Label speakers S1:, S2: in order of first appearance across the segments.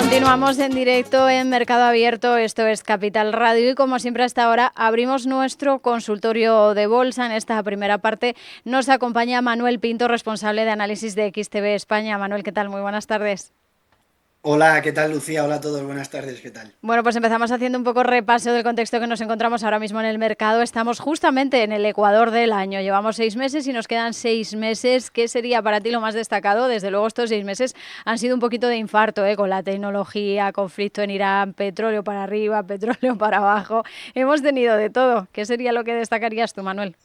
S1: Continuamos en directo en Mercado Abierto, esto es Capital Radio y como siempre hasta ahora abrimos nuestro consultorio de bolsa. En esta primera parte nos acompaña Manuel Pinto, responsable de análisis de XTB España. Manuel, ¿qué tal? Muy buenas tardes.
S2: Hola, ¿qué tal, Lucía? Hola a todos, buenas tardes, ¿qué tal?
S1: Bueno, pues empezamos haciendo un poco repaso del contexto que nos encontramos ahora mismo en el mercado. Estamos justamente en el ecuador del año. Llevamos 6 meses y nos quedan 6 meses. ¿Qué sería para ti lo más destacado? Desde luego estos 6 meses han sido un poquito de infarto, con la tecnología, conflicto en Irán, petróleo para arriba, petróleo para abajo. Hemos tenido de todo. ¿Qué sería lo que destacarías tú, Manuel?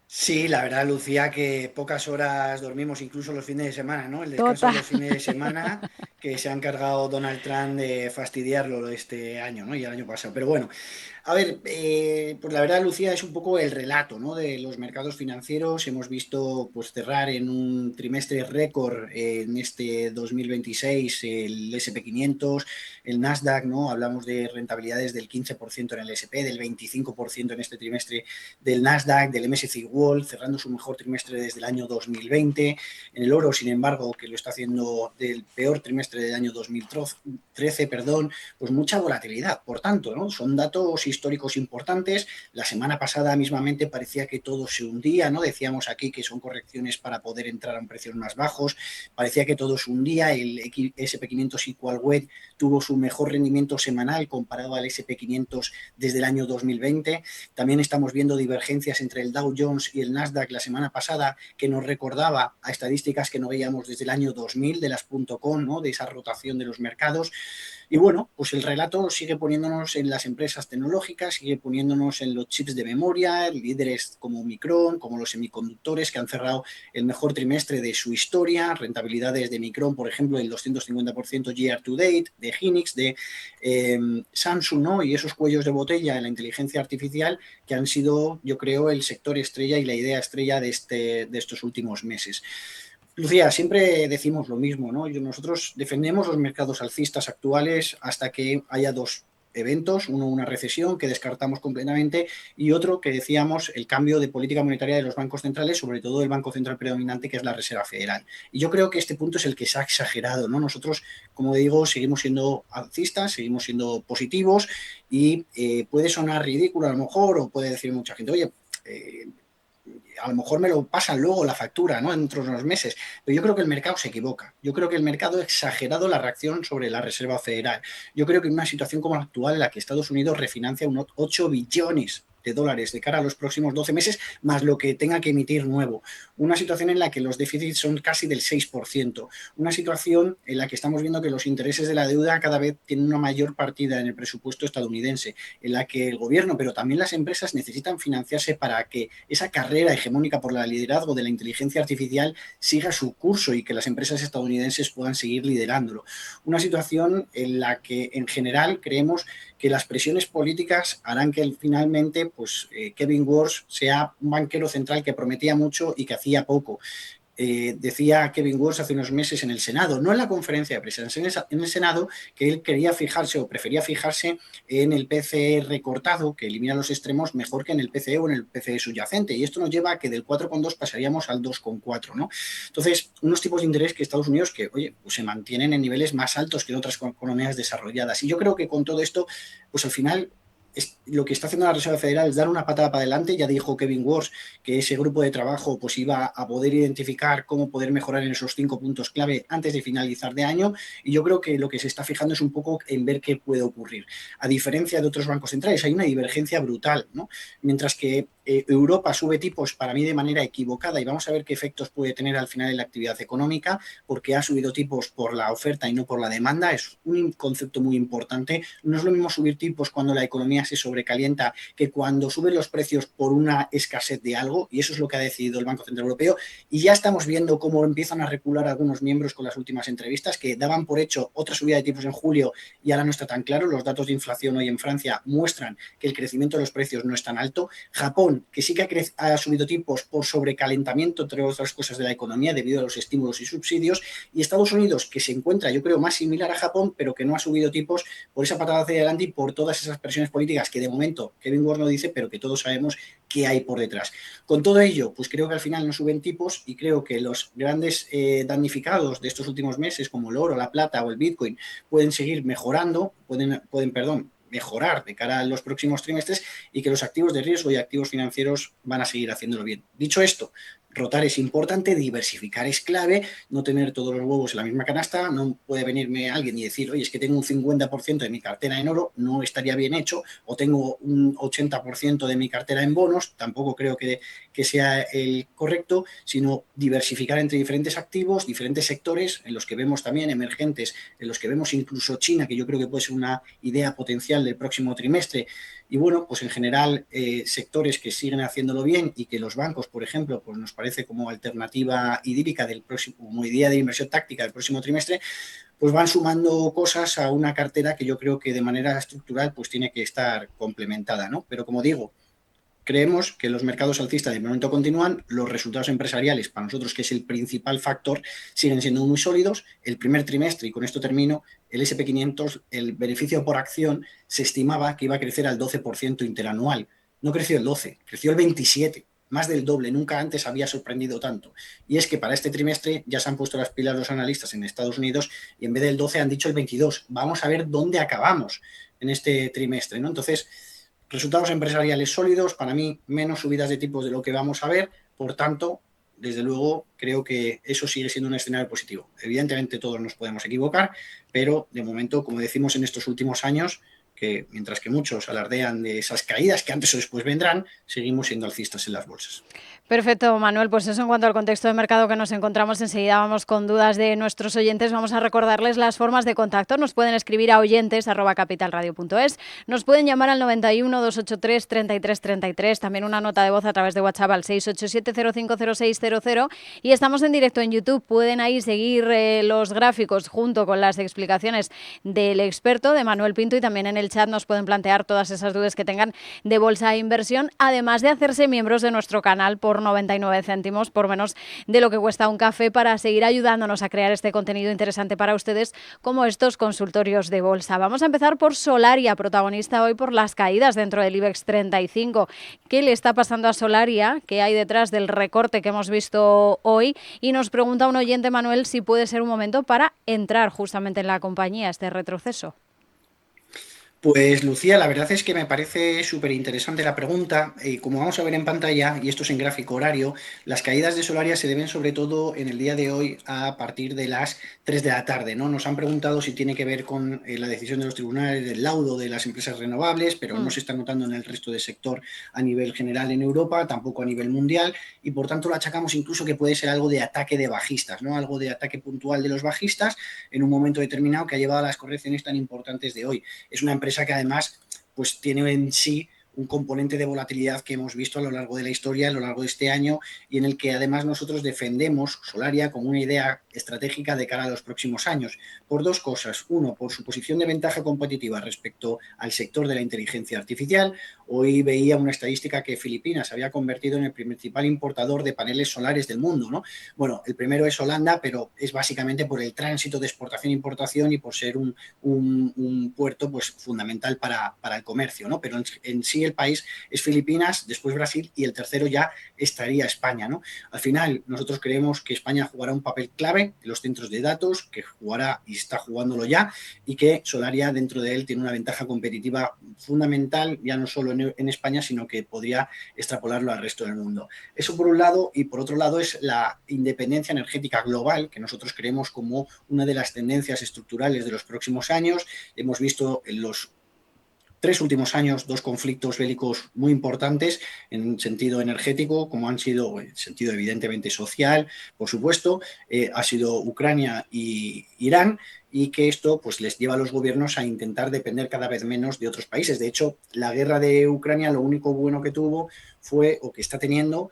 S2: Sí, la verdad, Lucía, que pocas horas dormimos, incluso los fines de semana, ¿no? El descanso de
S1: Total.
S2: los fines de semana que se ha encargado Donald Trump de fastidiarlo este año, ¿no? Y el año pasado. Pero bueno, a ver, pues la verdad, Lucía, es un poco el relato, ¿no? De los mercados financieros. Hemos visto pues cerrar en un trimestre récord en este 2026 el SP 500, el Nasdaq, ¿no? Hablamos de rentabilidades del 15% en el SP, del 25% en este trimestre del Nasdaq, del MSCI World, cerrando su mejor trimestre desde el año 2020. En el oro, sin embargo, que lo está haciendo del peor trimestre del año 2013, pues mucha volatilidad. Por tanto, ¿no? Son datos históricos importantes. La semana pasada mismamente parecía que todo se hundía, ¿no? Decíamos aquí que son correcciones para poder entrar a precios más bajos. Parecía que todo se hundía. El SP 500 Equal Weight tuvo su mejor rendimiento semanal comparado al SP 500 desde el año 2020. También estamos viendo divergencias entre el Dow Jones y el Nasdaq la semana pasada, que nos recordaba a estadísticas que no veíamos desde el año 2000 de las .com, ¿no? De esa rotación de los mercados. Y bueno, pues el relato sigue poniéndonos en las empresas tecnológicas, sigue poniéndonos en los chips de memoria, líderes como Micron, como los semiconductores que han cerrado el mejor trimestre de su historia, rentabilidades de Micron, por ejemplo, el 250% year to date, de Hynix, de Samsung, ¿no? Y esos cuellos de botella en la inteligencia artificial que han sido, yo creo, el sector estrella y la idea estrella de estos últimos meses. Lucía, siempre decimos lo mismo, ¿no? Nosotros defendemos los mercados alcistas actuales hasta que haya dos eventos, uno una recesión que descartamos completamente y otro que decíamos el cambio de política monetaria de los bancos centrales, sobre todo del banco central predominante que es la Reserva Federal. Y yo creo que este punto es el que se ha exagerado, ¿no? Nosotros, como digo, seguimos siendo alcistas, seguimos siendo positivos y puede sonar ridículo a lo mejor o puede decir mucha gente, oye, a lo mejor me lo pasan luego la factura, ¿no? Dentro de unos meses. Pero yo creo que el mercado se equivoca. Yo creo que el mercado ha exagerado la reacción sobre la Reserva Federal. Yo creo que en una situación como la actual, en la que Estados Unidos refinancia unos 8 billones de dólares de cara a los próximos 12 meses, más lo que tenga que emitir nuevo. Una situación en la que los déficits son casi del 6%. Una situación en la que estamos viendo que los intereses de la deuda cada vez tienen una mayor partida en el presupuesto estadounidense, en la que el gobierno, pero también las empresas necesitan financiarse para que esa carrera hegemónica por el liderazgo de la inteligencia artificial siga su curso y que las empresas estadounidenses puedan seguir liderándolo. Una situación en la que en general creemos que las presiones políticas harán que finalmente pues, Kevin Warsh sea un banquero central que prometía mucho y que hacía poco. Decía Kevin Warsh hace unos meses en el Senado, no en la conferencia de prensa, en el Senado, que él quería fijarse o prefería fijarse en el PCE recortado, que elimina los extremos, mejor que en el PCE o en el PCE subyacente. Y esto nos lleva a que del 4,2 pasaríamos al 2,4, ¿no? Entonces, unos tipos de interés que Estados Unidos que, oye, pues se mantienen en niveles más altos que en otras economías desarrolladas. Y yo creo que con todo esto, pues al final lo que está haciendo la Reserva Federal es dar una patada para adelante. Ya dijo Kevin Warsh que ese grupo de trabajo pues iba a poder identificar cómo poder mejorar en esos 5 puntos clave antes de finalizar de año, y yo creo que lo que se está fijando es un poco en ver qué puede ocurrir. A diferencia de otros bancos centrales, hay una divergencia brutal, ¿no? Mientras que Europa sube tipos para mí de manera equivocada, y vamos a ver qué efectos puede tener al final en la actividad económica, porque ha subido tipos por la oferta y no por la demanda. Es un concepto muy importante. No es lo mismo subir tipos cuando la economía se sobrecalienta que cuando suben los precios por una escasez de algo, y eso es lo que ha decidido el Banco Central Europeo. Y ya estamos viendo cómo empiezan a recular algunos miembros con las últimas entrevistas, que daban por hecho otra subida de tipos en julio y ahora no está tan claro. Los datos de inflación hoy en Francia muestran que el crecimiento de los precios no es tan alto. Japón Japón, que sí que ha subido tipos por sobrecalentamiento, entre otras cosas, de la economía debido a los estímulos y subsidios, y Estados Unidos, que se encuentra, yo creo, más similar a Japón, pero que no ha subido tipos por esa patada hacia adelante y por todas esas presiones políticas que de momento Kevin Ward no dice, pero que todos sabemos que hay por detrás. Con todo ello, pues creo que al final no suben tipos y creo que los grandes damnificados de estos últimos meses, como el oro, la plata o el Bitcoin, pueden seguir mejorando, pueden mejorar de cara a los próximos trimestres, y que los activos de riesgo y activos financieros van a seguir haciéndolo bien. Dicho esto, rotar es importante, diversificar es clave, no tener todos los huevos en la misma canasta. No puede venirme alguien y decir, oye, es que tengo un 50% de mi cartera en oro, no estaría bien hecho, o tengo un 80% de mi cartera en bonos, tampoco creo que sea el correcto, sino diversificar entre diferentes activos, diferentes sectores en los que vemos también emergentes, en los que vemos incluso China, que yo creo que puede ser una idea potencial del próximo trimestre. Y bueno, pues en general sectores que siguen haciéndolo bien y que los bancos, por ejemplo, pues nos parece como alternativa idílica del próximo, como idea de inversión táctica del próximo trimestre, pues van sumando cosas a una cartera que yo creo que de manera estructural pues tiene que estar complementada, ¿no? Pero como digo, creemos que los mercados alcistas de momento continúan, los resultados empresariales, para nosotros, que es el principal factor, siguen siendo muy sólidos. El primer trimestre, y con esto termino, el SP500, el beneficio por acción se estimaba que iba a crecer al 12% interanual. No creció el 12, creció el 27%, más del doble. Nunca antes había sorprendido tanto. Y es que para este trimestre ya se han puesto las pilas los analistas en Estados Unidos y en vez del 12 han dicho el 22. Vamos a ver dónde acabamos en este trimestre, ¿no? Entonces, resultados empresariales sólidos, para mí menos subidas de tipos de lo que vamos a ver, por tanto, desde luego, creo que eso sigue siendo un escenario positivo. Evidentemente todos nos podemos equivocar, pero de momento, como decimos en estos últimos años, que mientras que muchos alardean de esas caídas que antes o después vendrán, seguimos siendo alcistas en las bolsas.
S1: Perfecto, Manuel. Pues eso en cuanto al contexto de mercado que nos encontramos. Enseguida vamos con dudas de nuestros oyentes. Vamos a recordarles las formas de contacto. Nos pueden escribir a oyentes@capitalradio.es. Nos pueden llamar al 91 283 33 33. También una nota de voz a través de WhatsApp al 687 050600. Y estamos en directo en YouTube. Pueden ahí seguir los gráficos junto con las explicaciones del experto, de Manuel Pinto, y también en el chat nos pueden plantear todas esas dudas que tengan de bolsa e inversión, además de hacerse miembros de nuestro canal por 99 céntimos, por menos de lo que cuesta un café, para seguir ayudándonos a crear este contenido interesante para ustedes, como estos consultorios de bolsa. Vamos a empezar por Solaria, protagonista hoy por las caídas dentro del IBEX 35. ¿Qué le está pasando a Solaria? ¿Qué hay detrás del recorte que hemos visto hoy? Y nos pregunta un oyente, Manuel, si puede ser un momento para entrar justamente en la compañía, este retroceso.
S2: Pues Lucía, la verdad es que me parece súper interesante la pregunta. Como vamos a ver en pantalla, y esto es en gráfico horario, las caídas de Solaria se deben sobre todo en el día de hoy a partir de las 3 de la tarde, ¿no? Nos han preguntado si tiene que ver con la decisión de los tribunales del laudo de las empresas renovables, pero no se está notando en el resto del sector a nivel general en Europa, tampoco a nivel mundial, y por tanto lo achacamos incluso que puede ser algo de ataque de bajistas, ¿no? Algo de ataque puntual de los bajistas en un momento determinado que ha llevado a las correcciones tan importantes de hoy. Es una empresa que además pues tiene en sí un componente de volatilidad que hemos visto a lo largo de la historia, a lo largo de este año, y en el que además nosotros defendemos Solaria como una idea estratégica de cara a los próximos años, por dos cosas. Uno, por su posición de ventaja competitiva respecto al sector de la inteligencia artificial. Hoy veía una estadística que Filipinas había convertido en el principal importador de paneles solares del mundo, ¿no? Bueno, el primero es Holanda, pero es básicamente por el tránsito de exportación e importación y por ser un puerto pues fundamental para el comercio, ¿no? Pero en sí el país es Filipinas, después Brasil, y el tercero ya estaría España, ¿no? Al final, nosotros creemos que España jugará un papel clave en los centros de datos, que jugará y está jugándolo ya, y que Solaria dentro de él tiene una ventaja competitiva fundamental, ya no solo en España, sino que podría extrapolarlo al resto del mundo. Eso por un lado, y por otro lado es la independencia energética global, que nosotros creemos como una de las tendencias estructurales de los próximos años. Hemos visto en los 3 últimos años 2 conflictos bélicos muy importantes en sentido energético, como han sido en sentido evidentemente social, por supuesto, ha sido Ucrania y Irán, y que esto pues les lleva a los gobiernos a intentar depender cada vez menos de otros países. De hecho, la guerra de Ucrania lo único bueno que tuvo fue, o que está teniendo,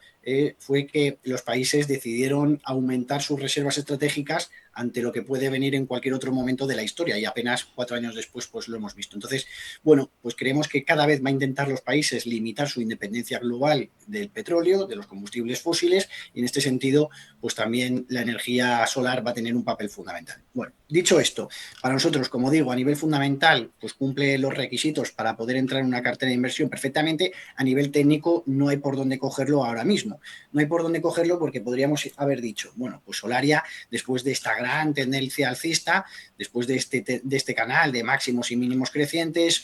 S2: fue que los países decidieron aumentar sus reservas estratégicas ante lo que puede venir en cualquier otro momento de la historia, y apenas 4 años después pues lo hemos visto. Entonces, bueno, pues creemos que cada vez va a intentar los países limitar su independencia global del petróleo, de los combustibles fósiles, y en este sentido pues también la energía solar va a tener un papel fundamental. Bueno, dicho esto, para nosotros, como digo, a nivel fundamental, pues cumple los requisitos para poder entrar en una cartera de inversión perfectamente. A nivel técnico no hay por dónde cogerlo ahora mismo. No hay por dónde cogerlo porque podríamos haber dicho, bueno, pues Solaria, después de esta gran tendencia alcista, después de este canal de máximos y mínimos crecientes,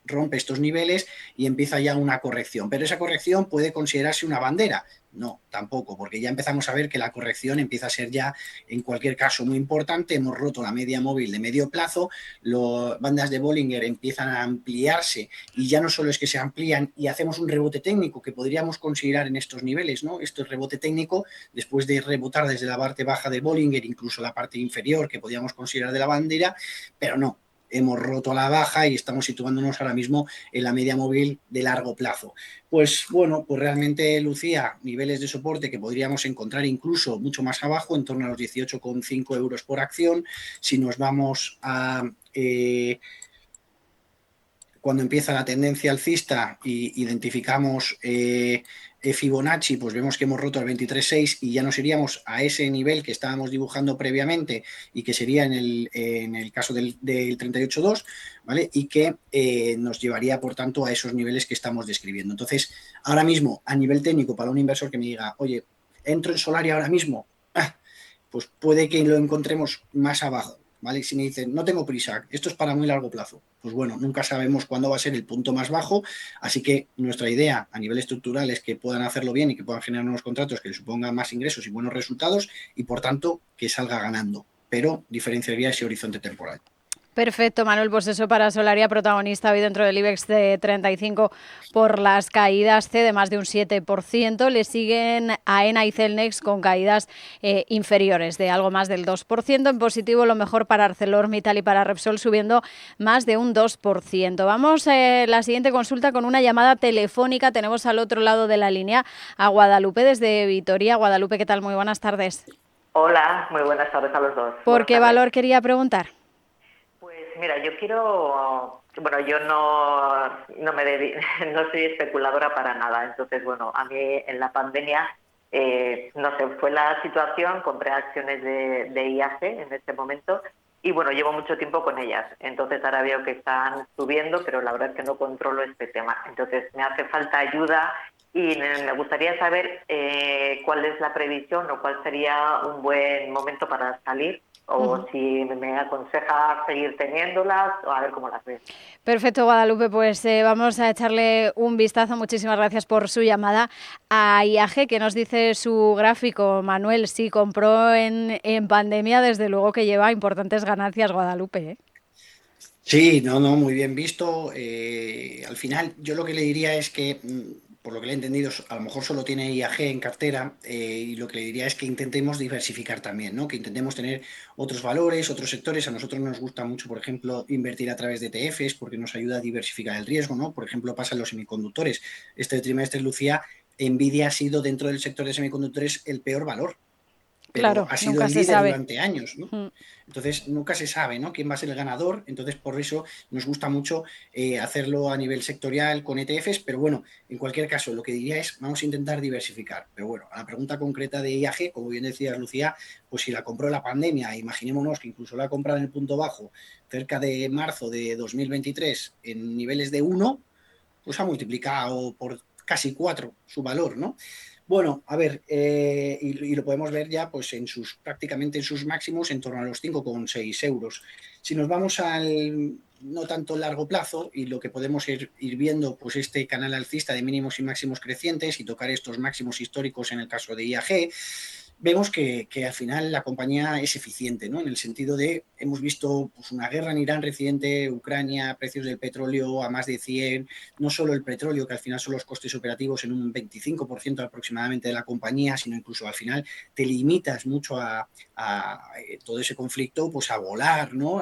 S2: rompe estos niveles y empieza ya una corrección. Pero esa corrección puede considerarse una bandera. No, tampoco, porque ya empezamos a ver que la corrección empieza a ser ya, en cualquier caso, muy importante. Hemos roto la media móvil de medio plazo, las bandas de Bollinger empiezan a ampliarse, y ya no solo es que se amplían y hacemos un rebote técnico que podríamos considerar en estos niveles, ¿no? Esto es rebote técnico después de rebotar desde la parte baja de Bollinger, incluso la parte inferior que podríamos considerar de la bandera, pero no. Hemos roto a la baja y estamos situándonos ahora mismo en la media móvil de largo plazo. Pues bueno, pues realmente, Lucía, niveles de soporte que podríamos encontrar incluso mucho más abajo, en torno a los 18,5 euros por acción. Si nos vamos a cuando empieza la tendencia alcista y identificamos Fibonacci, pues vemos que hemos roto el 23,6 y ya nos iríamos a ese nivel que estábamos dibujando previamente, y que sería en el caso del 38,2, ¿vale? Y que nos llevaría, por tanto, a esos niveles que estamos describiendo. Entonces, ahora mismo, a nivel técnico, para un inversor que me diga, oye, entro en Solaria ahora mismo, pues puede que lo encontremos más abajo, ¿vale? Si me dicen, no tengo prisa, esto es para muy largo plazo, pues bueno, nunca sabemos cuándo va a ser el punto más bajo, así que nuestra idea a nivel estructural es que puedan hacerlo bien y que puedan generar nuevos contratos que les supongan más ingresos y buenos resultados, y por tanto que salga ganando, pero diferenciaría ese horizonte temporal.
S1: Perfecto, Manuel, pues eso para Solaria, protagonista hoy dentro del IBEX de 35 por las caídas, cede más de un 7%, le siguen AENA y Celnex con caídas inferiores de algo más del 2%, en positivo lo mejor para ArcelorMittal y para Repsol subiendo más de un 2%. Vamos la siguiente consulta con una llamada telefónica, tenemos al otro lado de la línea a Guadalupe desde Vitoria. Guadalupe, ¿qué tal? Muy buenas tardes.
S3: Hola, muy buenas tardes a los dos.
S1: ¿Por qué valor quería preguntar?
S3: Pues mira, yo quiero, bueno, yo no no soy especuladora para nada, entonces bueno, a mí en la pandemia, no sé, fue la situación, compré acciones de IAG en este momento y bueno, llevo mucho tiempo con ellas, entonces ahora veo que están subiendo, pero la verdad es que no controlo este tema, entonces me hace falta ayuda y me gustaría saber cuál es la previsión o cuál sería un buen momento para salir, o si me aconseja seguir teniéndolas, o a ver cómo las ves.
S1: Perfecto, Guadalupe, pues vamos a echarle un vistazo. Muchísimas gracias por su llamada a IAG, que nos dice su gráfico. Manuel, sí, compró en pandemia, desde luego que lleva importantes ganancias, Guadalupe, ¿eh?
S2: Sí, no, muy bien visto. Al final, yo lo que le diría es que, por lo que le he entendido, a lo mejor solo tiene IAG en cartera, y lo que le diría es que intentemos diversificar también, ¿no? Que intentemos tener otros valores, otros sectores. A nosotros nos gusta mucho, por ejemplo, invertir a través de ETFs porque nos ayuda a diversificar el riesgo, ¿no? Por ejemplo, pasa en los semiconductores. Este trimestre, Lucía, Nvidia ha sido, dentro del sector de semiconductores, el peor valor, pero
S1: Claro,
S2: ha sido
S1: nunca
S2: el
S1: se
S2: líder
S1: sabe.
S2: durante años, ¿no?
S1: Mm.
S2: Entonces nunca se sabe, ¿no?, quién va a ser el ganador. Entonces, por eso nos gusta mucho hacerlo a nivel sectorial con ETFs, pero bueno, en cualquier caso, lo que diría es, vamos a intentar diversificar. Pero bueno, a la pregunta concreta de IAG, como bien decías, Lucía, pues si la compró en la pandemia, imaginémonos que incluso la ha comprado en el punto bajo, cerca de marzo de 2023, en niveles de 1, pues ha multiplicado por casi 4 su valor, ¿no? Bueno, a ver, y lo podemos ver ya pues prácticamente en sus máximos, en torno a los 5,6 euros. Si nos vamos al no tanto largo plazo, y lo que podemos ir viendo, pues este canal alcista de mínimos y máximos crecientes y tocar estos máximos históricos en el caso de IAG, vemos que al final la compañía es eficiente, ¿no? En el sentido de, hemos visto pues una guerra en Irán reciente, Ucrania, precios del petróleo a más de 100, no solo el petróleo, que al final son los costes operativos en un 25% aproximadamente de la compañía, sino incluso al final te limitas mucho a todo ese conflicto, pues a volar, ¿no?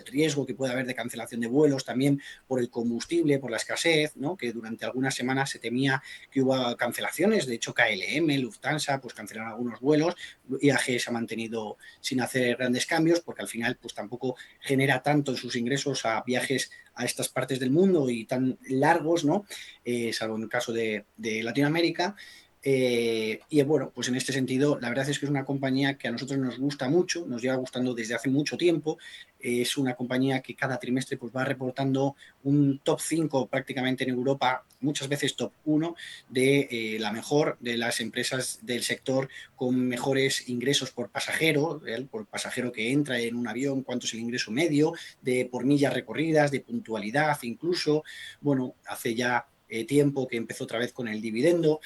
S2: al riesgo que puede haber de cancelación de vuelos, también por el combustible, por la escasez, ¿no? Que durante algunas semanas se temía que hubo cancelaciones. De hecho, KLM, Lufthansa, pues cancelaron algunos vuelos. IAG se ha mantenido sin hacer grandes cambios porque al final pues tampoco genera tanto en sus ingresos a viajes a estas partes del mundo y tan largos, ¿no? Salvo en el caso de Latinoamérica. Y bueno, pues en este sentido, la verdad es que es una compañía que a nosotros nos gusta mucho, nos lleva gustando desde hace mucho tiempo. Es una compañía que cada trimestre pues, va reportando un top 5 prácticamente en Europa, muchas veces top 1 de la mejor de las empresas del sector con mejores ingresos por pasajero, por pasajero que entra en un avión, cuánto es el ingreso medio, por millas recorridas, de puntualidad incluso. Bueno, hace ya tiempo que empezó otra vez con el dividendo,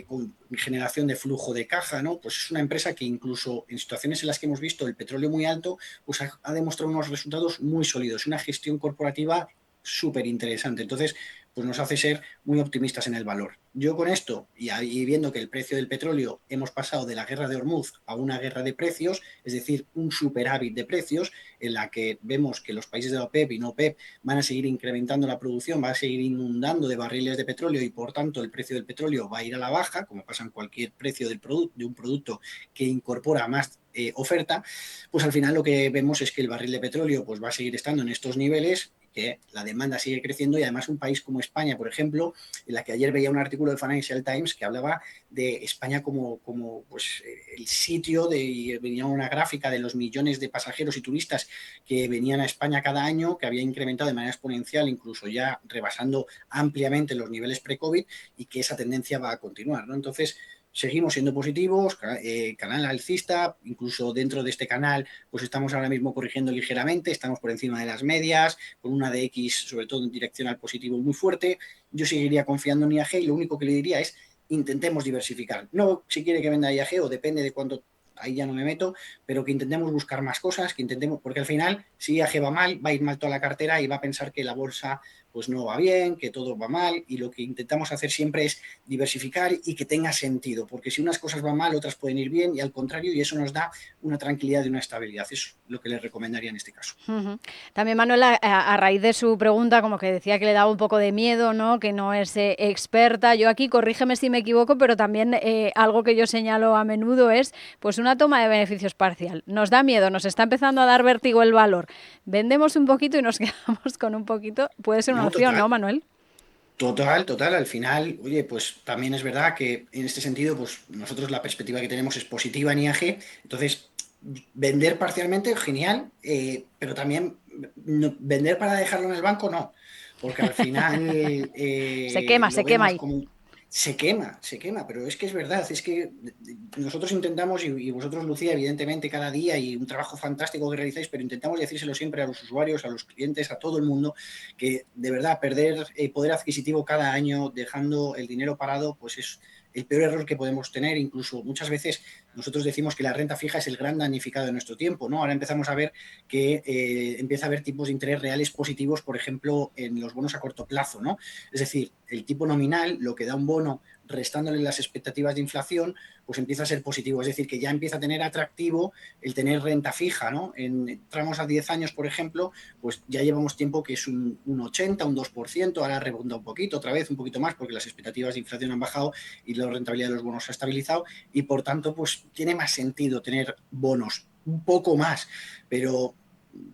S2: con generación de flujo de caja, ¿no? Pues es una empresa que incluso en situaciones en las que hemos visto el petróleo muy alto, pues ha demostrado unos resultados muy sólidos, una gestión corporativa súper interesante. Entonces, pues nos hace ser muy optimistas en el valor. Yo con esto, y viendo que el precio del petróleo hemos pasado de la guerra de Hormuz a una guerra de precios, es decir, un superávit de precios, en la que vemos que los países de la OPEP y no OPEP van a seguir incrementando la producción, va a seguir inundando de barriles de petróleo y por tanto el precio del petróleo va a ir a la baja, como pasa en cualquier precio de un producto que incorpora más oferta, pues al final lo que vemos es que el barril de petróleo pues va a seguir estando en estos niveles, que la demanda sigue creciendo y además un país como España, por ejemplo, en la que ayer veía un artículo de Financial Times que hablaba de España como pues, el sitio y venía una gráfica de los millones de pasajeros y turistas que venían a España cada año, que había incrementado de manera exponencial, incluso ya rebasando ampliamente los niveles pre-COVID y que esa tendencia va a continuar, ¿no? Entonces, seguimos siendo positivos, canal alcista, incluso dentro de este canal pues estamos ahora mismo corrigiendo ligeramente, estamos por encima de las medias, con una DX sobre todo en dirección al positivo muy fuerte. Yo seguiría confiando en IAG y lo único que le diría es intentemos diversificar. No si quiere que venda IAG o depende de cuánto, ahí ya no me meto, pero que intentemos buscar más cosas, que intentemos, porque al final si IAG va mal, va a ir mal toda la cartera y va a pensar que la bolsa pues no va bien, que todo va mal y lo que intentamos hacer siempre es diversificar y que tenga sentido, porque si unas cosas van mal, otras pueden ir bien y al contrario, y eso nos da una tranquilidad y una estabilidad. Eso es lo que les recomendaría en este caso.
S1: También Manuel, a raíz de su pregunta, como que decía que le daba un poco de miedo, ¿no? Que no es experta. Yo aquí, corrígeme si me equivoco, pero también algo que yo señalo a menudo es pues una toma de beneficios parcial. Nos da miedo, nos está empezando a dar vértigo el valor. Vendemos un poquito y nos quedamos con un poquito. Puede ser una opción, ¿no, Manuel?
S2: Total, al final, oye, pues también es verdad que en este sentido, pues nosotros la perspectiva que tenemos es positiva en IAG, entonces vender parcialmente, genial, pero también vender para dejarlo en el banco, no, porque al final
S1: Se
S2: lo
S1: quema
S2: vemos
S1: ahí.
S2: como... Se quema, pero es que es verdad, es que nosotros intentamos, y vosotros, Lucía, evidentemente cada día, y un trabajo fantástico que realizáis, pero intentamos decírselo siempre a los usuarios, a los clientes, a todo el mundo, que de verdad perder poder adquisitivo cada año dejando el dinero parado, pues es el peor error que podemos tener. Incluso muchas veces nosotros decimos que la renta fija es el gran damnificado de nuestro tiempo, ¿no? Ahora empezamos a ver que empieza a haber tipos de interés reales positivos, por ejemplo, en los bonos a corto plazo, ¿no? Es decir, el tipo nominal, lo que da un bono restándole las expectativas de inflación, pues empieza a ser positivo. Es decir, que ya empieza a tener atractivo el tener renta fija, ¿no? En tramos a 10 años, por ejemplo, pues ya llevamos tiempo que es un 80, un 2%, ahora rebunda un poquito, otra vez un poquito más, porque las expectativas de inflación han bajado y la rentabilidad de los bonos se ha estabilizado y por tanto, pues tiene más sentido tener bonos, un poco más, pero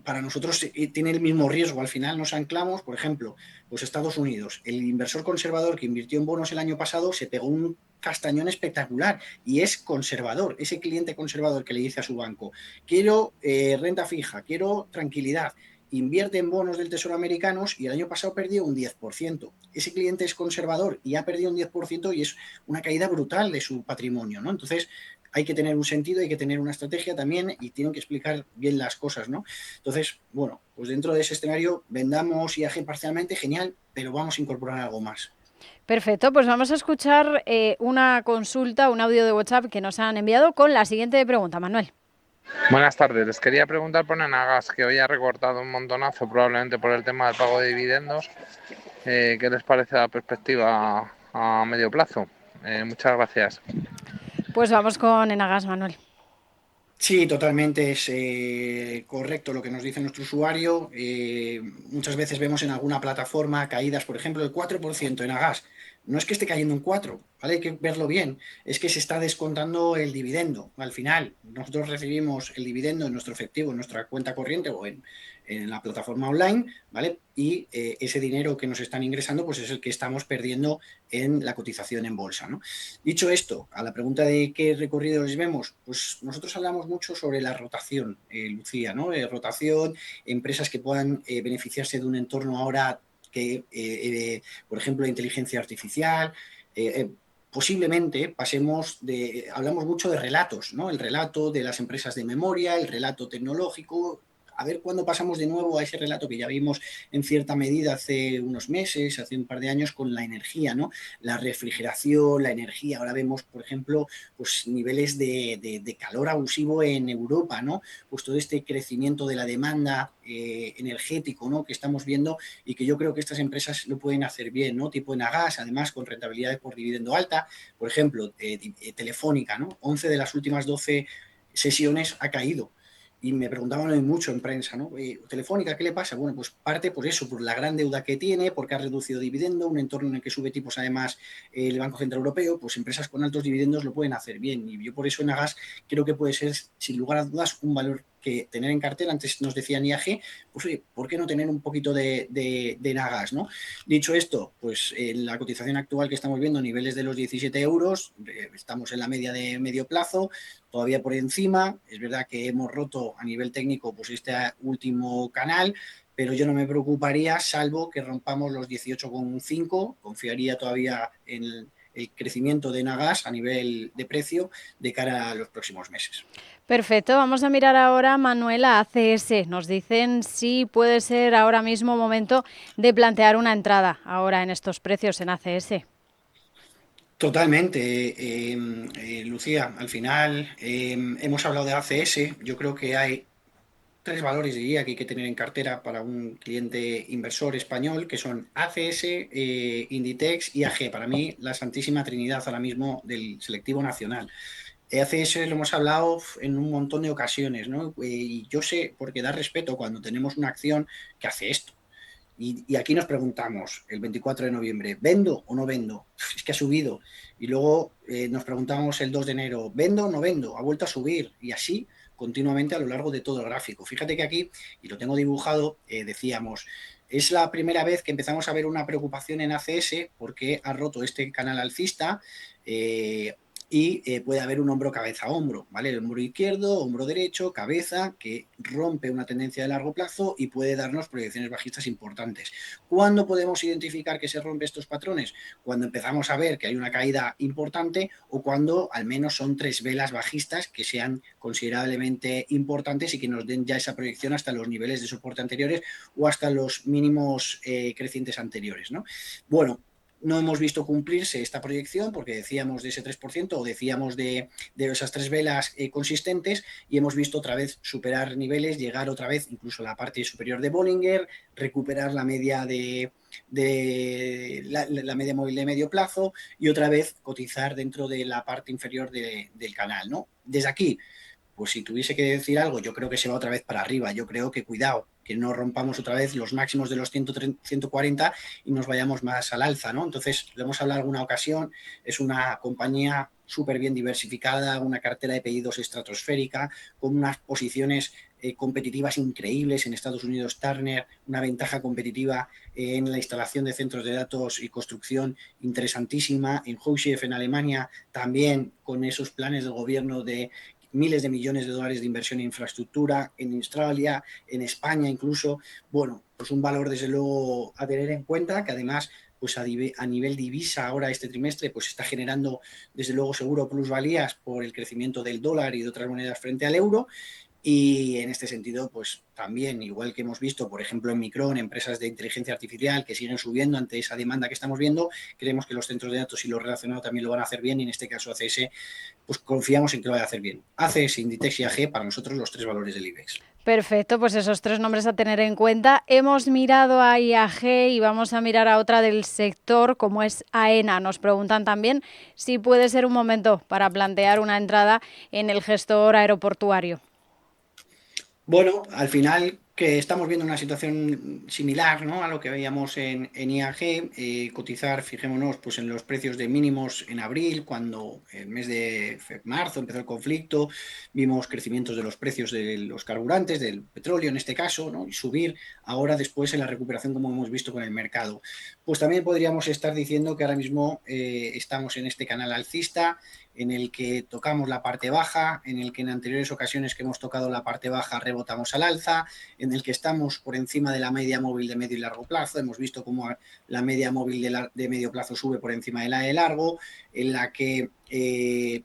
S2: para nosotros tiene el mismo riesgo. Al final nos anclamos, por ejemplo, pues Estados Unidos, el inversor conservador que invirtió en bonos el año pasado se pegó un castañón espectacular y es conservador, ese cliente conservador que le dice a su banco, quiero renta fija, quiero tranquilidad, invierte en bonos del Tesoro americanos y el año pasado perdió un 10%. Ese cliente es conservador y ha perdido un 10% y es una caída brutal de su patrimonio, ¿no? Entonces, hay que tener un sentido, hay que tener una estrategia también y tienen que explicar bien las cosas, ¿no? Entonces, bueno, pues dentro de ese escenario vendamos IAG parcialmente, genial, pero vamos a incorporar algo más.
S1: Perfecto, pues vamos a escuchar una consulta, un audio de WhatsApp que nos han enviado con la siguiente pregunta, Manuel.
S4: Buenas tardes, les quería preguntar por Enagas, que hoy ha recortado un montonazo probablemente por el tema del pago de dividendos. ¿Qué les parece la perspectiva a medio plazo? Muchas gracias.
S1: Pues vamos con Enagas, Manuel.
S2: Sí, totalmente es correcto lo que nos dice nuestro usuario. Muchas veces vemos en alguna plataforma caídas, por ejemplo, del 4% en Agas. No es que esté cayendo un 4, ¿vale? Hay que verlo bien. Es que se está descontando el dividendo. Al final, nosotros recibimos el dividendo en nuestro efectivo, en nuestra cuenta corriente o en la plataforma online, ¿vale? Y ese dinero que nos están ingresando, pues es el que estamos perdiendo en la cotización en bolsa, ¿no? Dicho esto, a la pregunta de qué recorrido les vemos, pues nosotros hablamos mucho sobre la rotación, Lucía, ¿no? Rotación, empresas que puedan beneficiarse de un entorno ahora que, por ejemplo, la inteligencia artificial. Posiblemente pasemos hablamos mucho de relatos, ¿no? El relato de las empresas de memoria, el relato tecnológico. A ver cuándo pasamos de nuevo a ese relato que ya vimos en cierta medida hace unos meses, hace un par de años, con la energía, ¿no? La refrigeración, la energía. Ahora vemos, por ejemplo, pues niveles de calor abusivo en Europa, ¿no? Pues todo este crecimiento de la demanda energético, ¿no? Que estamos viendo y que yo creo que estas empresas lo pueden hacer bien, ¿no? Tipo Enagas, además con rentabilidades por dividendo alta. Por ejemplo, Telefónica, ¿no? 11 de las últimas 12 sesiones ha caído. Y me preguntaban mucho en prensa, ¿no? Telefónica, ¿qué le pasa? Bueno, pues parte por eso, por la gran deuda que tiene, porque ha reducido dividendo, un entorno en el que sube tipos además el Banco Central Europeo, pues empresas con altos dividendos lo pueden hacer bien. Y yo por eso en Agas creo que puede ser, sin lugar a dudas, un valor que tener en cartera. Antes nos decía IAG, pues oye, ¿por qué no tener un poquito de Nagas, ¿no? Dicho esto, pues en la cotización actual que estamos viendo, niveles de los 17 euros, estamos en la media de medio plazo, todavía por encima. Es verdad que hemos roto a nivel técnico pues este último canal, pero yo no me preocuparía, salvo que rompamos los 18,5. Confiaría todavía en el crecimiento de Nagas a nivel de precio de cara a los próximos meses.
S1: Perfecto, vamos a mirar ahora, Manuela, ACS. Nos dicen si puede ser ahora mismo momento de plantear una entrada ahora en estos precios en ACS.
S2: Totalmente, Lucía. Al final hemos hablado de ACS. Yo creo que hay tres valores, diría, que hay que tener en cartera para un cliente inversor español, que son ACS, Inditex y AG. Para mí, la santísima trinidad ahora mismo del selectivo nacional. ACS lo hemos hablado en un montón de ocasiones, ¿no? Y yo sé, porque da respeto cuando tenemos una acción que hace esto. Y aquí nos preguntamos, el 24 de noviembre, ¿vendo o no vendo? Es que ha subido. Y luego nos preguntamos el 2 de enero, ¿vendo o no vendo? Ha vuelto a subir. Y así continuamente a lo largo de todo el gráfico. Fíjate que aquí, y lo tengo dibujado, decíamos, es la primera vez que empezamos a ver una preocupación en ACS porque ha roto este canal alcista. Y puede haber un hombro cabeza a hombro, ¿vale? El hombro izquierdo, hombro derecho, cabeza, que rompe una tendencia de largo plazo y puede darnos proyecciones bajistas importantes. ¿Cuándo podemos identificar que se rompen estos patrones? Cuando empezamos a ver que hay una caída importante o cuando al menos son tres velas bajistas que sean considerablemente importantes y que nos den ya esa proyección hasta los niveles de soporte anteriores o hasta los mínimos crecientes anteriores, ¿no? Bueno, no hemos visto cumplirse esta proyección porque decíamos de ese 3% o decíamos de esas tres velas consistentes, y hemos visto otra vez superar niveles, llegar otra vez incluso a la parte superior de Bollinger, recuperar la media la media móvil de medio plazo y otra vez cotizar dentro de la parte inferior del canal, ¿no? Desde aquí, pues si tuviese que decir algo, yo creo que se va otra vez para arriba. Yo creo que cuidado, que no rompamos otra vez los máximos de los 130, 140 y nos vayamos más al alza, ¿no? Entonces, lo hemos hablado alguna ocasión, es una compañía súper bien diversificada, una cartera de pedidos estratosférica, con unas posiciones competitivas increíbles en Estados Unidos, Turner, una ventaja competitiva en la instalación de centros de datos y construcción interesantísima, en Hochschiff en Alemania, también con esos planes del gobierno de miles de millones de dólares de inversión en infraestructura, en Australia, en España incluso. Bueno, pues un valor desde luego a tener en cuenta, que además pues a nivel divisa ahora este trimestre pues está generando desde luego seguro plusvalías por el crecimiento del dólar y de otras monedas frente al euro. Y en este sentido, pues también, igual que hemos visto, por ejemplo, en Micron, empresas de inteligencia artificial que siguen subiendo ante esa demanda que estamos viendo, creemos que los centros de datos y lo relacionado también lo van a hacer bien, y en este caso ACS, pues confiamos en que lo vaya a hacer bien. ACS, Inditex y AG, para nosotros los tres valores del IBEX.
S1: Perfecto, pues esos 3 nombres a tener en cuenta. Hemos mirado a IAG y vamos a mirar a otra del sector, como es AENA. Nos preguntan también si puede ser un momento para plantear una entrada en el gestor aeroportuario.
S2: Bueno, al final que estamos viendo una situación similar, ¿no?, a lo que veíamos en IAG, cotizar, fijémonos, pues en los precios de mínimos en abril, cuando el mes de marzo empezó el conflicto, vimos crecimientos de los precios de los carburantes, del petróleo en este caso, ¿no?, y subir ahora después en la recuperación como hemos visto con el mercado. Pues también podríamos estar diciendo que ahora mismo estamos en este canal alcista, en el que tocamos la parte baja, en el que en anteriores ocasiones que hemos tocado la parte baja rebotamos al alza, en el que estamos por encima de la media móvil de medio y largo plazo. Hemos visto cómo la media móvil de medio plazo sube por encima de la de largo, en la que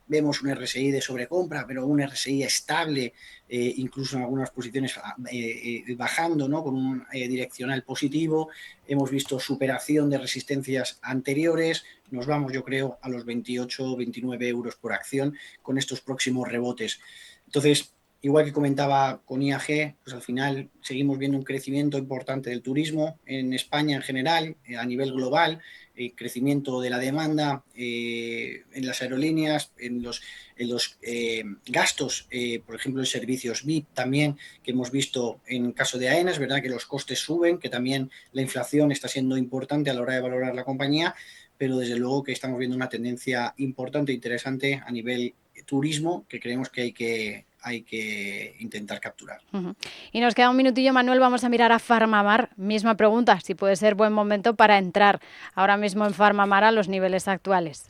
S2: vemos un RSI de sobrecompra, pero un RSI estable, incluso en algunas posiciones bajando, ¿no?, con un direccional positivo. Hemos visto superación de resistencias anteriores. Nos vamos, yo creo, a los 28 o 29 euros por acción con estos próximos rebotes. Entonces, igual que comentaba con IAG, pues al final seguimos viendo un crecimiento importante del turismo en España en general, a nivel global, crecimiento de la demanda en las aerolíneas, en los gastos, por ejemplo, en servicios VIP también, que hemos visto en caso de AENA. Es verdad que los costes suben, que también la inflación está siendo importante a la hora de valorar la compañía, pero desde luego que estamos viendo una tendencia importante e interesante a nivel turismo que creemos que hay que intentar capturar.
S1: Uh-huh. Y nos queda un minutillo, Manuel, vamos a mirar a Farmamar. Misma pregunta, si puede ser buen momento para entrar ahora mismo en Farmamar a los niveles actuales.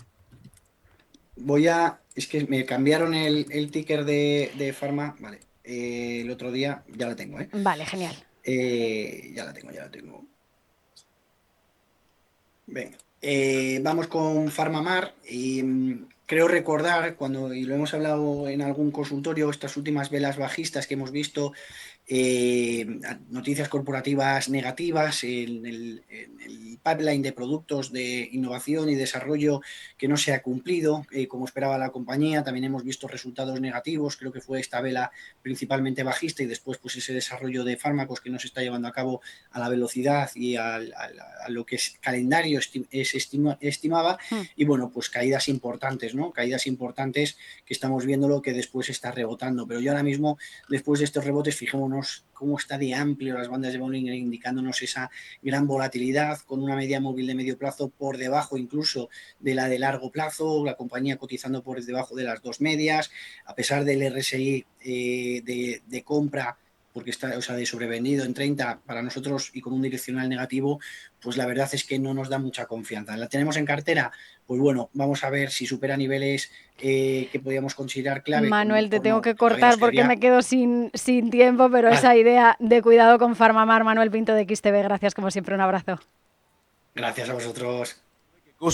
S2: Es que me cambiaron el ticker de Pharma, vale, el otro día, ya la tengo, ¿eh?
S1: Vale, genial.
S2: Ya la tengo. Venga, vamos con Farmamar y creo recordar y lo hemos hablado en algún consultorio, estas últimas velas bajistas que hemos visto, noticias corporativas negativas en el pipeline de productos de innovación y desarrollo que no se ha cumplido como esperaba la compañía. También hemos visto resultados negativos, creo que fue esta vela principalmente bajista y después pues ese desarrollo de fármacos que no se está llevando a cabo a la velocidad y a lo que es calendario estimaba. Y bueno, pues caídas importantes, ¿no? Caídas importantes que estamos viéndolo que después está rebotando. Pero yo ahora mismo, después de estos rebotes, fijémonos cómo está de amplio las bandas de Bollinger, indicándonos esa gran volatilidad con una media móvil de medio plazo por debajo incluso de la de largo plazo, la compañía cotizando por debajo de las 2 medias, a pesar del RSI de compra, porque está, o sea, de sobrevendido en 30 para nosotros y con un direccional negativo, pues la verdad es que no nos da mucha confianza. ¿La tenemos en cartera? Pues bueno, vamos a ver si supera niveles que podríamos considerar clave.
S1: Manuel, te tengo que
S2: todavía nos
S1: cortar porque
S2: quedaría.
S1: me quedo sin tiempo, pero
S2: Vale.
S1: esa idea de cuidado con Farmamar, Manuel Pinto de XTV, gracias como siempre, un abrazo.
S2: Gracias a vosotros.